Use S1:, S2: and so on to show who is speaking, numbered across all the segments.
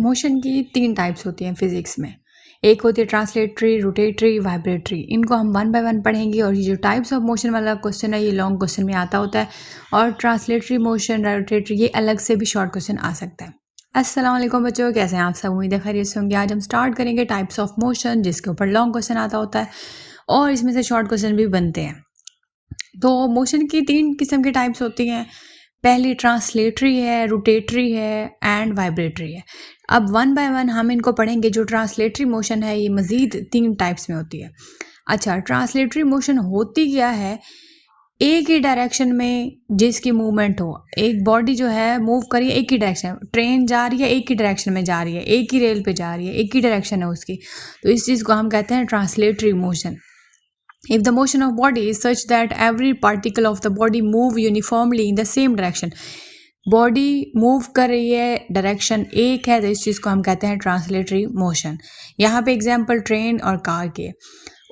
S1: Motion की 3 types होती हैं फिज़िक्स में। एक होती है ट्रांसलेटरी, रोटेटरी, वाइब्रेटरी। इनको हम वन बाय वन पढ़ेंगे और ये जो टाइप्स ऑफ मोशन वाला क्वेश्चन है ये लॉन्ग क्वेश्चन में आता होता है और ट्रांसलेटरी मोशन, रोटेटरी ये अलग से भी शॉर्ट क्वेश्चन आ सकता है। अस्सलाम वालेकुम बच्चों, कैसे हैं आप सब? उम्मीद है खैरियत से होंगे। आज हम स्टार्ट करेंगे टाइप्स ऑफ मोशन जिसके ऊपर लॉन्ग क्वेश्चन आता होता है और इसमें से शॉर्ट क्वेश्चन भी बनते हैं। तो मोशन की 3 किस्म की टाइप्स होती हैं। पहली ट्रांसलेटरी है, रोटेटरी है एंड वाइब्रेटरी है। अब वन बाय वन हम इनको पढ़ेंगे। जो ट्रांसलेटरी मोशन है ये मज़ीद 3 टाइप्स में होती है। अच्छा, ट्रांसलेटरी मोशन होती क्या है? एक ही डायरेक्शन में जिसकी मूवमेंट हो। एक बॉडी जो है मूव करिए एक ही डायरेक्शन, ट्रेन जा रही है एक ही डायरेक्शन में जा रही है, एक ही रेल पे जा रही है, एक ही डायरेक्शन है उसकी, तो इस चीज़ को हम कहते हैं translatory motion. If the motion of body is such that every particle of the body move uniformly in the same direction, body move कर रही है, डायरेक्शन एक है, तो इस चीज़ को हम कहते हैं ट्रांसलेटरी मोशन। यहाँ पे एग्जांपल ट्रेन और कार के।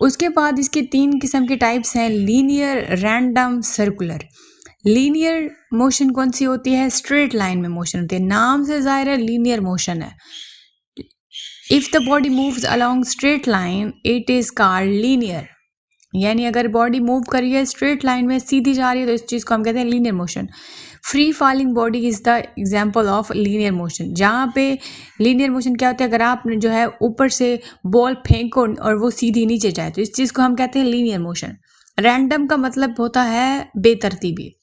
S1: उसके बाद इसकी 3 किस्म की टाइप्स हैं, linear, random, circular. Linear motion कौन सी होती है? स्ट्रेट लाइन में मोशन होती है। नाम से ज़ाहिर है लीनियर मोशन है। If the body moves along straight line it is called linear. यानी अगर बॉडी मूव कर रही है स्ट्रेट लाइन में, सीधी जा रही है, तो इस चीज़ को हम कहते हैं linear motion. Free falling body is the example of linear motion. जहाँ पे लीनियर मोशन क्या होता है? अगर आप जो है ऊपर से बॉल फेंको और वो सीधी नीचे जाए, तो इस चीज़ को हम कहते हैं लीनियर मोशन। रैंडम का मतलब होता है बेतरतीबी,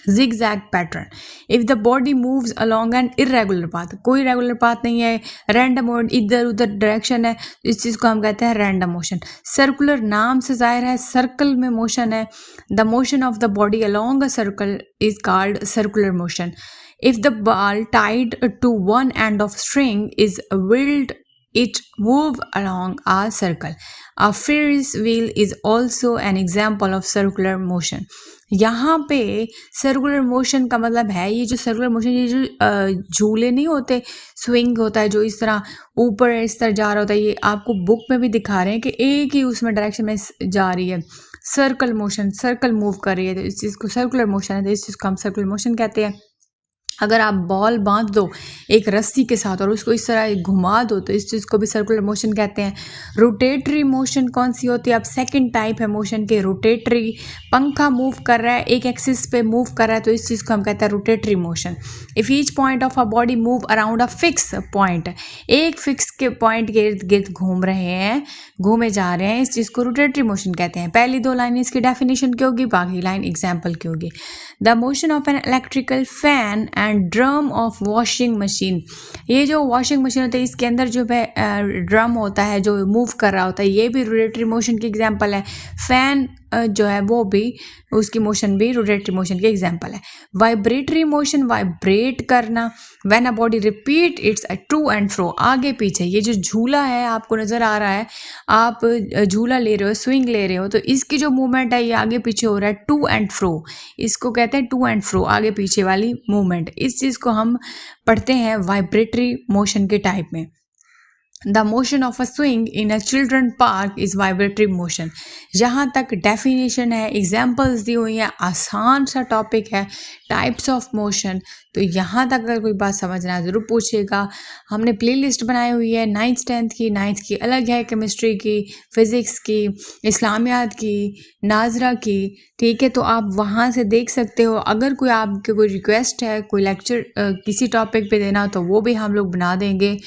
S1: zigzag pattern. If the body moves along an irregular path, कोई रेगुलर पाथ नहीं है, रैंडम और इधर उधर डायरेक्शन है, इस चीज़ को हम कहते हैं रैंडम मोशन। सर्कुलर नाम से जाहिर है सर्कल में मोशन है। The motion of the body along a circle is called circular motion. If the ball tied to one end of string is whirled it move along a circle. A Ferris wheel is also an example of circular motion. यहाँ पे circular motion का मतलब है ये जो circular motion, ये जो झूले नहीं होते, स्विंग होता है जो इस तरह ऊपर इस तरह जा रहा होता है, ये आपको बुक में भी दिखा रहे हैं कि एक ही उसमें डायरेक्शन में जा रही है। सर्कल मोशन, सर्कल मूव कर रही है, तो इस चीज़ को सर्कुलर मोशन है, तो इस चीज़ को हम सर्कुलर मोशन कहते हैं। अगर आप बॉल बांध दो एक रस्सी के साथ और उसको इस तरह घुमा दो, तो इस चीज़ को भी सर्कुलर मोशन कहते हैं। रोटेटरी मोशन कौन सी होती है? अब सेकंड टाइप है मोशन के रोटेटरी। पंखा मूव कर रहा है, एक एक्सिस पे मूव कर रहा है, तो इस चीज़ को हम कहते हैं rotatory motion. If each point of a body move around a fix point, एक फिक्स के पॉइंट के इर्द गिर्द घूम रहे हैं, घूमे जा रहे हैं, इस चीज़ को रोटेटरी मोशन कहते हैं। पहली 2 लाइन इसकी डेफिनेशन की होगी, बाकी लाइन एग्जाम्पल की होगी। The motion of an electrical fan and drum of washing machine. ये जो वॉशिंग मशीन होती है इसके अंदर जो है ड्रम होता है जो मूव कर रहा होता है, ये भी रोटेटरी मोशन की एग्जांपल है। फैन जो है वो भी, उसकी मोशन भी रोटेटरी मोशन की एग्जांपल है। वाइब्रेटरी मोशन, वाइब्रेट करना। When a body repeat its to and fro, आगे पीछे। ये जो झूला है आपको नज़र आ रहा है, आप झूला ले रहे हो, स्विंग ले रहे हो, तो इसकी जो मूवमेंट है ये आगे पीछे हो रहा है, टू एंड फ्रो, इसको कहते हैं टू एंड फ्रो, आगे पीछे वाली मूवमेंट। इस चीज़ को हम पढ़ते हैं वाइब्रेटरी मोशन के टाइप में। The motion of a swing in a children park is vibratory motion. जहाँ तक डेफिनेशन है, एग्जाम्पल्स दी हुई हैं, आसान सा टॉपिक है, टाइप्स ऑफ मोशन। तो यहाँ तक अगर कोई बात समझना है ज़रूर पूछिएगा। हमने प्लेलिस्ट बनाई हुई है 9th 10th की, 9th की अलग है, केमिस्ट्री की, फ़िज़िक्स की, इस्लामियात की, नाजरा की, ठीक है, तो आप वहाँ से देख सकते हो। अगर कोई आपके कोई रिक्वेस्ट है, कोई लेक्चर किसी टॉपिक पे देना, तो वो भी हम लोग बना देंगे।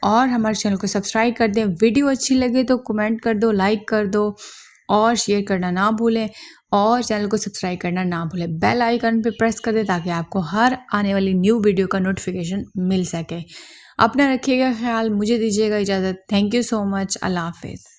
S1: और हमारे चैनल को सब्सक्राइब कर दें। वीडियो अच्छी लगे तो कमेंट कर दो, लाइक कर दो और शेयर करना ना भूलें और चैनल को सब्सक्राइब करना ना भूलें। बेल आइकन पे प्रेस कर दें ताकि आपको हर आने वाली न्यू वीडियो का नोटिफिकेशन मिल सके। अपना रखिएगा ख्याल, मुझे दीजिएगा इजाज़त। Thank you so much. अल्लाह हाफिज़।